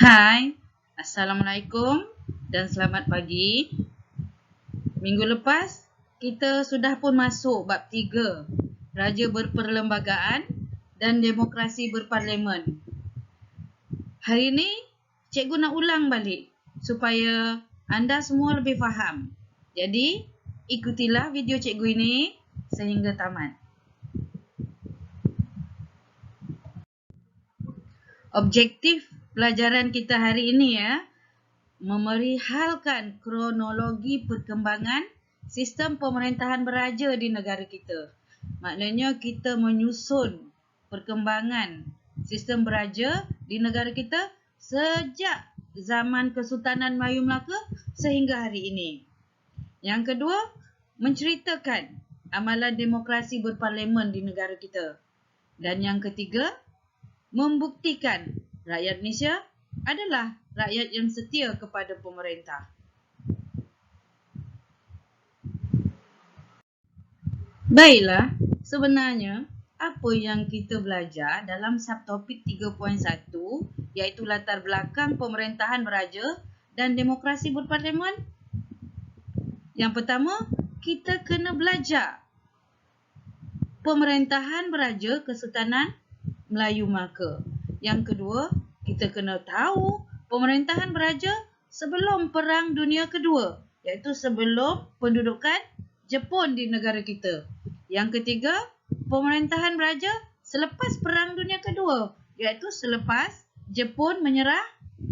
Hai, Assalamualaikum dan selamat pagi. Minggu lepas, kita sudah pun masuk bab 3, Raja Berperlembagaan dan Demokrasi Berparlimen. Hari ini, cikgu nak ulang balik supaya anda semua lebih faham. Jadi, ikutilah video cikgu ini sehingga tamat. Objektif pelajaran kita hari ini memerihalkan kronologi perkembangan sistem pemerintahan beraja di negara kita. Maknanya kita menyusun perkembangan sistem beraja di negara kita sejak zaman Kesultanan Melayu Melaka sehingga hari ini. Yang kedua, menceritakan amalan demokrasi berparlimen di negara kita. Dan yang ketiga, membuktikan rakyat Malaysia adalah rakyat yang setia kepada pemerintah. Baiklah, sebenarnya apa yang kita belajar dalam subtopik 3.1 iaitu latar belakang pemerintahan beraja dan demokrasi berparlimen? Yang pertama, kita kena belajar pemerintahan beraja Kesultanan Melayu Melaka. Yang kedua, kita kena tahu pemerintahan beraja sebelum Perang Dunia Kedua, iaitu sebelum pendudukan Jepun di negara kita. Yang ketiga, pemerintahan beraja selepas Perang Dunia Kedua, iaitu selepas Jepun menyerah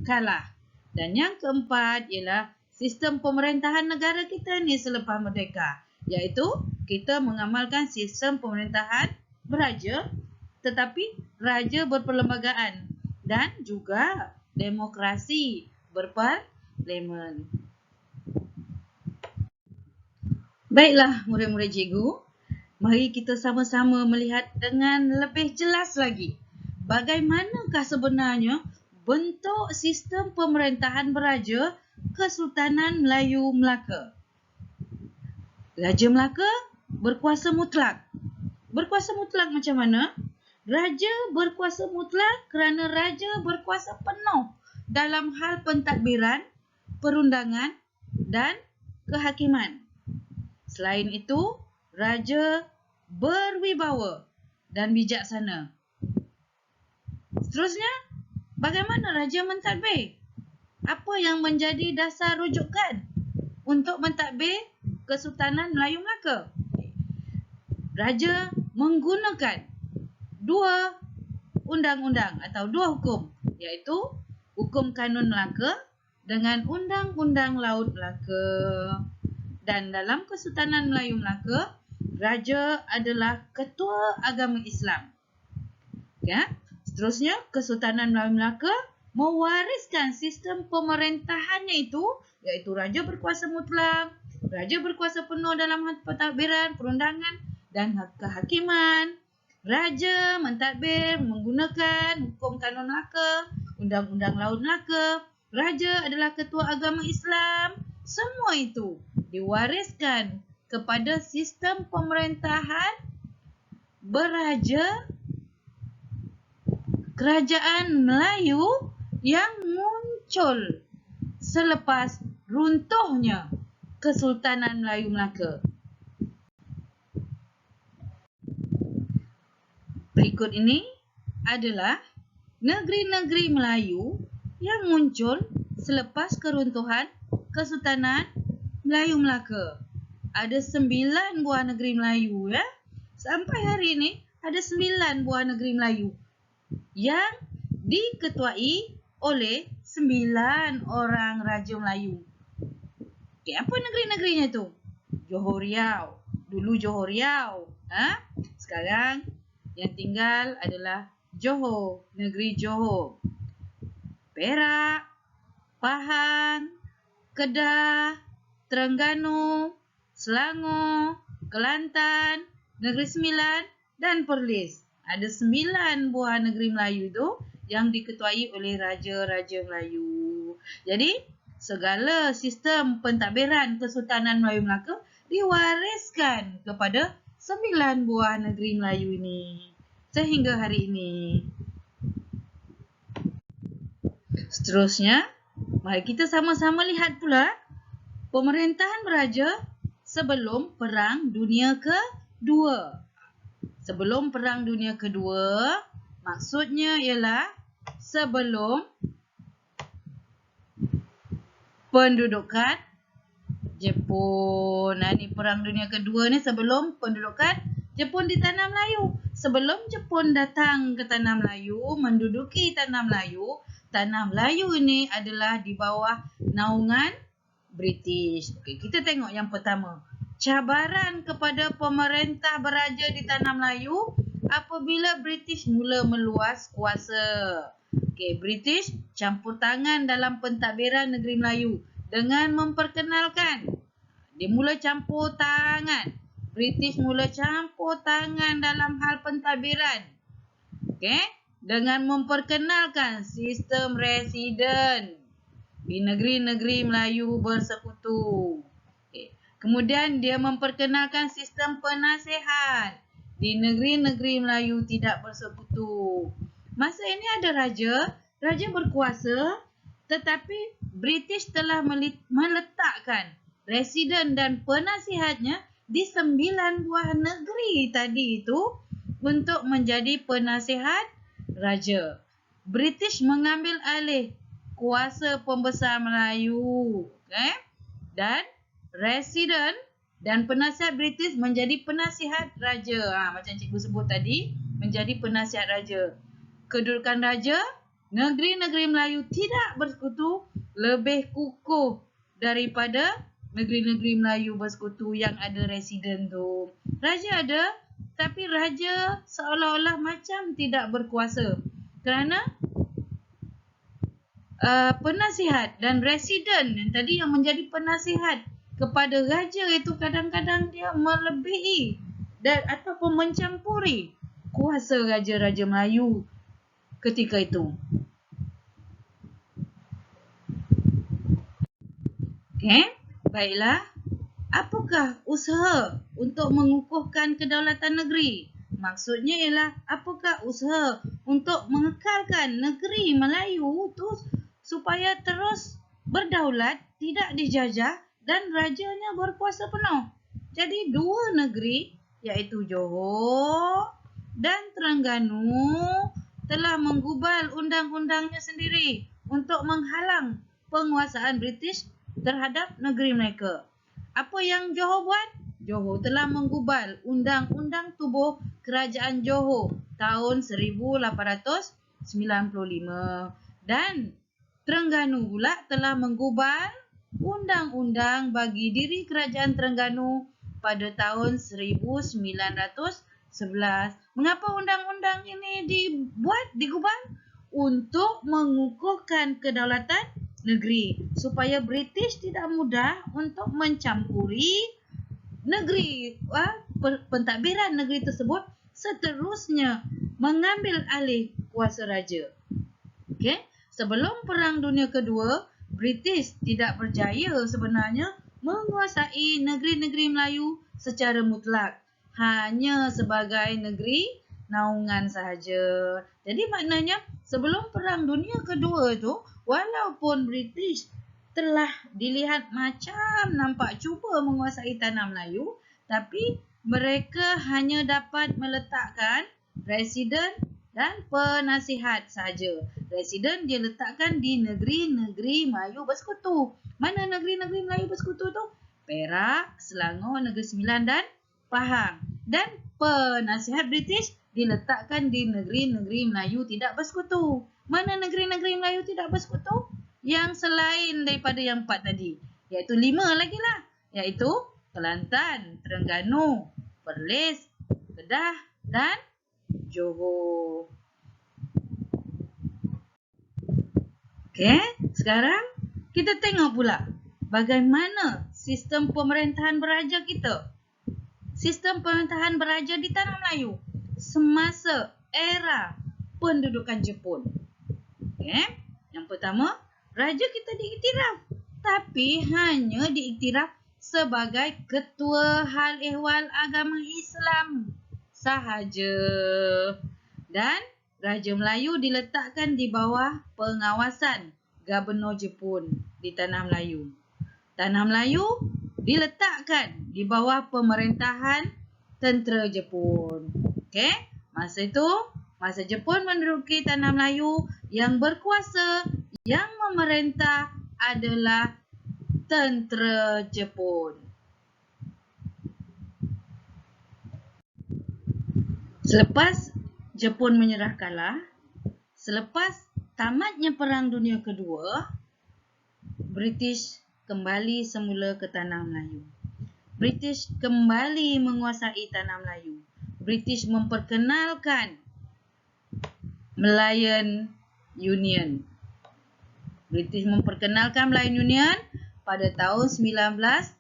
kalah. Dan yang keempat ialah sistem pemerintahan negara kita ni selepas merdeka, iaitu kita mengamalkan sistem pemerintahan beraja tetapi raja berperlembagaan dan juga demokrasi berparlimen. Baiklah murid-murid cikgu, mari kita sama-sama melihat dengan lebih jelas lagi bagaimanakah sebenarnya bentuk sistem pemerintahan beraja Kesultanan Melayu Melaka. Raja Melaka berkuasa mutlak. Berkuasa mutlak macam mana? Raja berkuasa mutlak kerana raja berkuasa penuh dalam hal pentadbiran, perundangan dan kehakiman. Selain itu, raja berwibawa dan bijaksana. Seterusnya, bagaimana raja mentadbir? Apa yang menjadi dasar rujukan untuk mentadbir Kesultanan Melayu Melaka? Raja menggunakan dua undang-undang atau dua hukum, iaitu Hukum Kanun Melaka dengan Undang-Undang Laut Melaka. Dan dalam Kesultanan Melayu Melaka, raja adalah ketua agama Islam. Ya. Seterusnya, Kesultanan Melayu Melaka mewariskan sistem pemerintahannya itu, iaitu raja berkuasa mutlak, raja berkuasa penuh dalam hal pentadbiran, perundangan dan kehakiman. Raja mentadbir menggunakan Hukum Kanun Melaka, Undang-Undang Laut Melaka. Raja adalah ketua agama Islam. Semua itu diwariskan kepada sistem pemerintahan beraja Kerajaan Melayu yang muncul selepas runtuhnya Kesultanan Melayu Melaka. Berikut ini adalah negeri-negeri Melayu yang muncul selepas keruntuhan Kesultanan Melayu Melaka. Ada 9 buah negeri Melayu ya. Sampai hari ini ada 9 buah negeri Melayu yang diketuai oleh 9 orang Raja Melayu. Okay, apa negeri-negerinya tu? Johor Riau. Dulu Johor Riau. Sekarang yang tinggal adalah Johor, negeri Johor. Perak, Pahang, Kedah, Terengganu, Selangor, Kelantan, Negeri Sembilan dan Perlis. Ada 9 buah negeri Melayu itu yang diketuai oleh raja-raja Melayu. Jadi, segala sistem pentadbiran Kesultanan Melayu Melaka diwariskan kepada 9 buah negeri Melayu ini sehingga hari ini. Seterusnya, mari kita sama-sama lihat pula pemerintahan beraja sebelum Perang Dunia Kedua. Sebelum Perang Dunia Kedua, maksudnya ialah sebelum pendudukan Jepun. Ini Perang Dunia Kedua ni sebelum pendudukan Jepun di Tanah Melayu. Sebelum Jepun datang ke Tanah Melayu, menduduki Tanah Melayu ini adalah di bawah naungan British. Okey, kita tengok yang pertama. Cabaran kepada pemerintah beraja di Tanah Melayu apabila British mula meluas kuasa. Okey, British campur tangan dalam pentadbiran negeri Melayu dengan memperkenalkan. Dia mula campur tangan. British mula campur tangan dalam hal pentadbiran. Okey, dengan memperkenalkan sistem residen di negeri-negeri Melayu bersekutu. Okay. Kemudian dia memperkenalkan sistem penasihat di negeri-negeri Melayu tidak bersekutu. Masa ini ada raja berkuasa, tetapi British telah meletakkan residen dan penasihatnya di 9 buah negeri tadi itu untuk menjadi penasihat raja. British mengambil alih kuasa pembesar Melayu, okay? Dan residen dan penasihat British menjadi penasihat raja. Macam cikgu sebut tadi, menjadi penasihat raja. Kedudukan raja, negeri-negeri Melayu tidak bersekutu lebih kukuh daripada negeri-negeri Melayu bersekutu yang ada residen tu. Raja ada, tapi raja seolah-olah macam tidak berkuasa. Kerana penasihat dan residen yang tadi yang menjadi penasihat kepada raja itu kadang-kadang dia melebihi dan ataupun mencampuri kuasa raja-raja Melayu ketika itu. Okey, baiklah. Apakah usaha untuk mengukuhkan kedaulatan negeri? Maksudnya ialah apakah usaha untuk mengekalkan negeri Melayu tu supaya terus berdaulat, tidak dijajah dan rajanya berkuasa penuh. Jadi dua negeri iaitu Johor dan Terengganu telah menggubal undang-undangnya sendiri untuk menghalang penguasaan British terhadap negeri mereka. Apa yang Johor buat? Johor telah menggubal Undang-Undang Tubuh Kerajaan Johor tahun 1895 dan Terengganu pula telah menggubal Undang-Undang bagi diri Kerajaan Terengganu pada tahun 1911. Mengapa undang-undang ini digubal? Untuk mengukuhkan kedaulatan negeri supaya British tidak mudah untuk mencampuri negeri, pentadbiran negeri tersebut, seterusnya mengambil alih kuasa raja. Okey, sebelum Perang Dunia Kedua, British tidak berjaya sebenarnya menguasai negeri-negeri Melayu secara mutlak, hanya sebagai negeri naungan sahaja. Jadi maknanya sebelum Perang Dunia Kedua itu, walaupun British telah dilihat macam nampak cuba menguasai tanah Melayu, tapi mereka hanya dapat meletakkan residen dan penasihat sahaja. Residen dia letakkan di negeri-negeri Melayu bersekutu. Mana negeri-negeri Melayu bersekutu tu? Perak, Selangor, Negeri Sembilan dan Pahang. Dan penasihat British diletakkan di negeri-negeri Melayu tidak bersekutu. Mana negeri-negeri Melayu tidak bersekutu? Yang selain daripada yang 4 tadi. Iaitu 5 lagi lah. Iaitu Kelantan, Terengganu, Perlis, Kedah dan Johor. Okey, sekarang kita tengok pula bagaimana sistem pemerintahan beraja kita. Sistem pemerintahan beraja di Tanah Melayu semasa era pendudukan Jepun. Okey, yang pertama, raja kita diiktiraf, tapi hanya diiktiraf sebagai ketua hal ehwal agama Islam sahaja. Dan Raja Melayu diletakkan di bawah pengawasan Gubernur Jepun di Tanah Melayu. Tanah Melayu diletakkan di bawah pemerintahan tentera Jepun. Okey, masa itu, masa Jepun menduduki Tanah Melayu, yang berkuasa, yang memerintah adalah tentera Jepun. Selepas Jepun menyerah kalah, selepas tamatnya Perang Dunia Kedua, British kembali semula ke Tanah Melayu. British kembali menguasai Tanah Melayu. British memperkenalkan Malayan Union. British memperkenalkan Malayan Union pada tahun 1946.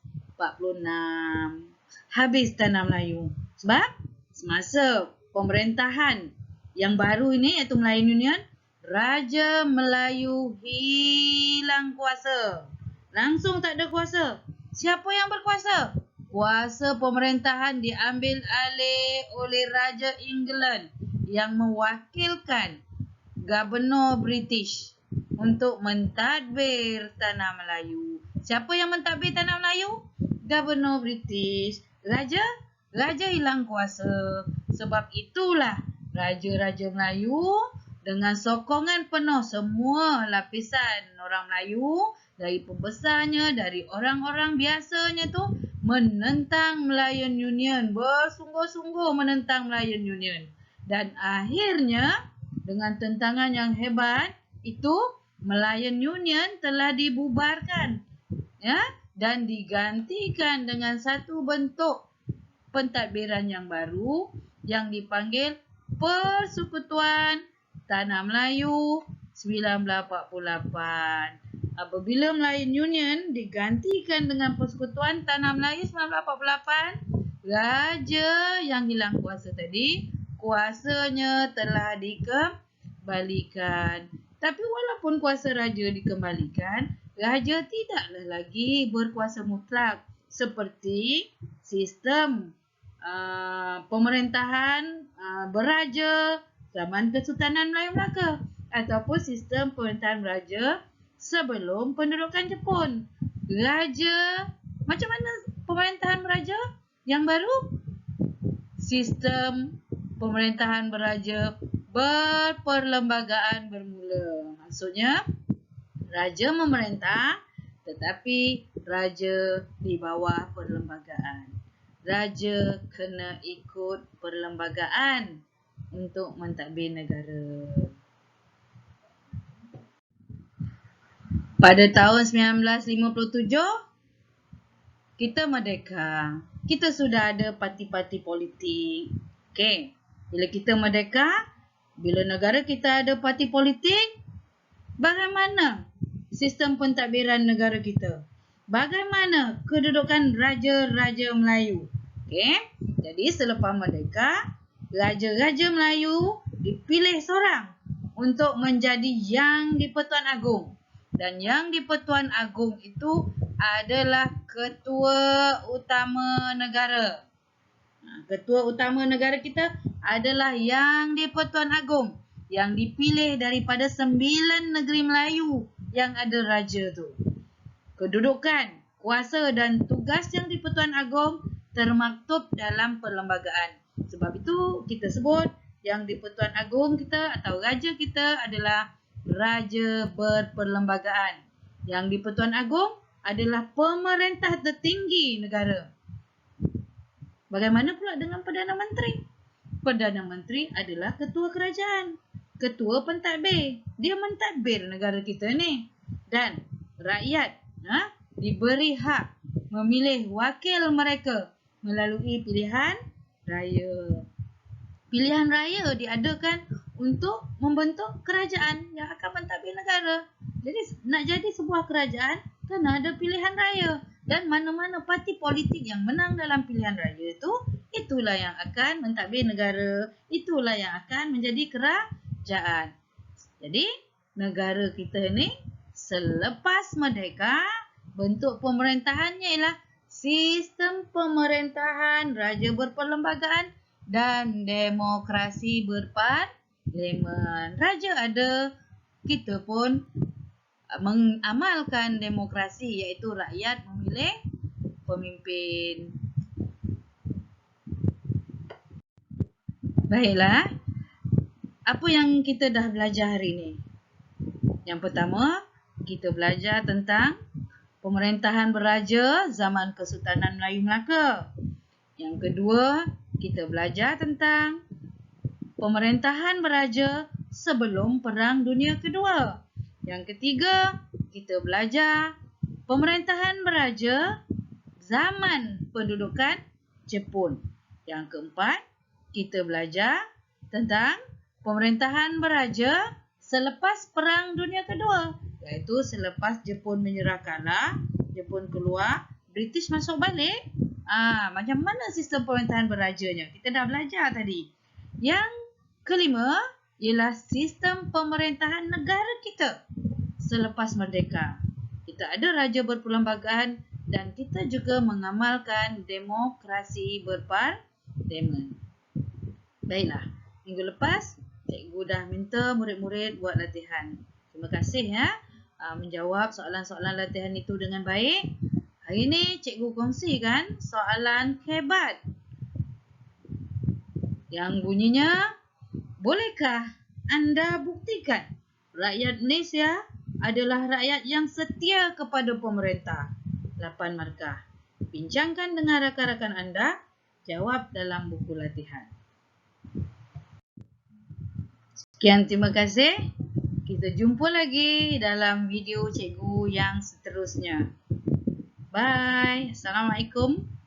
Habis Tanah Melayu. Sebab semasa pemerintahan yang baru ini, iaitu Malayan Union, Raja Melayu hilang kuasa. Langsung tak ada kuasa. Siapa yang berkuasa? Kuasa pemerintahan diambil alih oleh Raja England yang mewakilkan Gubernur British untuk mentadbir Tanah Melayu. Siapa yang mentadbir Tanah Melayu? Gubernur British. Raja hilang kuasa. Sebab itulah Raja-Raja Melayu dengan sokongan penuh semua lapisan orang Melayu, dari pembesarnya, dari orang-orang biasanya tu, menentang Malayan Union. Bersungguh-sungguh menentang Malayan Union. Dan akhirnya, dengan tentangan yang hebat, itu Malayan Union telah dibubarkan. Ya, dan digantikan dengan satu bentuk pentadbiran yang baru yang dipanggil Persekutuan Tanah Melayu 1948. Apabila Malayan Union digantikan dengan Persekutuan Tanah Melayu 1948, raja yang hilang kuasa tadi, kuasanya telah dikembalikan. Tapi walaupun kuasa raja dikembalikan, raja tidaklah lagi berkuasa mutlak seperti sistem pemerintahan beraja zaman Kesultanan Melayu Melaka ataupun sistem pemerintahan beraja sebelum pendudukan Jepun. Raja, macam mana pemerintahan beraja yang baru? Sistem pemerintahan beraja berperlembagaan bermula. Maksudnya, raja memerintah tetapi raja di bawah perlembagaan. Raja kena ikut perlembagaan untuk mentadbir negara. Pada tahun 1957, kita merdeka. Kita sudah ada parti-parti politik. Okey. Bila kita merdeka, bila negara kita ada parti politik, bagaimana sistem pentadbiran negara kita? Bagaimana kedudukan Raja-Raja Melayu? Okey. Jadi selepas merdeka, Raja-Raja Melayu dipilih seorang untuk menjadi Yang di-Pertuan Agong. Dan Yang di-Pertuan Agong itu adalah Ketua Utama Negara. Ketua Utama Negara kita adalah Yang di-Pertuan Agong, yang dipilih daripada 9 negeri Melayu yang ada raja tu. Kedudukan, kuasa dan tugas Yang di-Pertuan Agong termaktub dalam perlembagaan. Sebab itu kita sebut Yang di-Pertuan Agong kita atau raja kita adalah raja berperlembagaan. Yang di-Pertuan Agong adalah pemerintah tertinggi negara. Bagaimana pula dengan Perdana Menteri? Perdana Menteri adalah ketua kerajaan, ketua pentadbir. Dia mentadbir negara kita ni. Dan rakyat diberi hak memilih wakil mereka melalui pilihan raya. Pilihan raya diadakan untuk membentuk kerajaan yang akan mentadbir negara. Jadi nak jadi sebuah kerajaan, kena ada pilihan raya. Dan mana-mana parti politik yang menang dalam pilihan raya itu, itulah yang akan mentadbir negara. Itulah yang akan menjadi kerajaan. Jadi, negara kita ni selepas merdeka, bentuk pemerintahannya ialah sistem pemerintahan raja berperlembagaan dan demokrasi berparlimen. Raja ada, kita pun mengamalkan demokrasi, iaitu rakyat memilih pemimpin. Baiklah, apa yang kita dah belajar hari ini? Yang pertama, kita belajar tentang pemerintahan beraja zaman Kesultanan Melayu Melaka. Yang kedua, kita belajar tentang pemerintahan beraja sebelum Perang Dunia Kedua. Yang ketiga, kita belajar pemerintahan beraja zaman pendudukan Jepun. Yang keempat, kita belajar tentang pemerintahan beraja selepas Perang Dunia Kedua, iaitu selepas Jepun menyerah kalah, Jepun keluar, British masuk balik. Macam mana sistem pemerintahan berajanya? Kita dah belajar tadi. Yang kelima ialah sistem pemerintahan negara kita selepas merdeka. Kita ada raja berperlembagaan dan kita juga mengamalkan demokrasi berparlimen. Baiklah, minggu lepas cikgu dah minta murid-murid buat latihan. Terima kasih ya menjawab soalan-soalan latihan itu dengan baik. Hari ini cikgu kongsikan soalan hebat yang bunyinya, bolehkah anda buktikan rakyat Malaysia adalah rakyat yang setia kepada pemerintah? 8 markah. Bincangkan dengan rakan-rakan anda, jawab dalam buku latihan. Sekian, terima kasih. Kita jumpa lagi dalam video cikgu yang seterusnya. Bye. Assalamualaikum.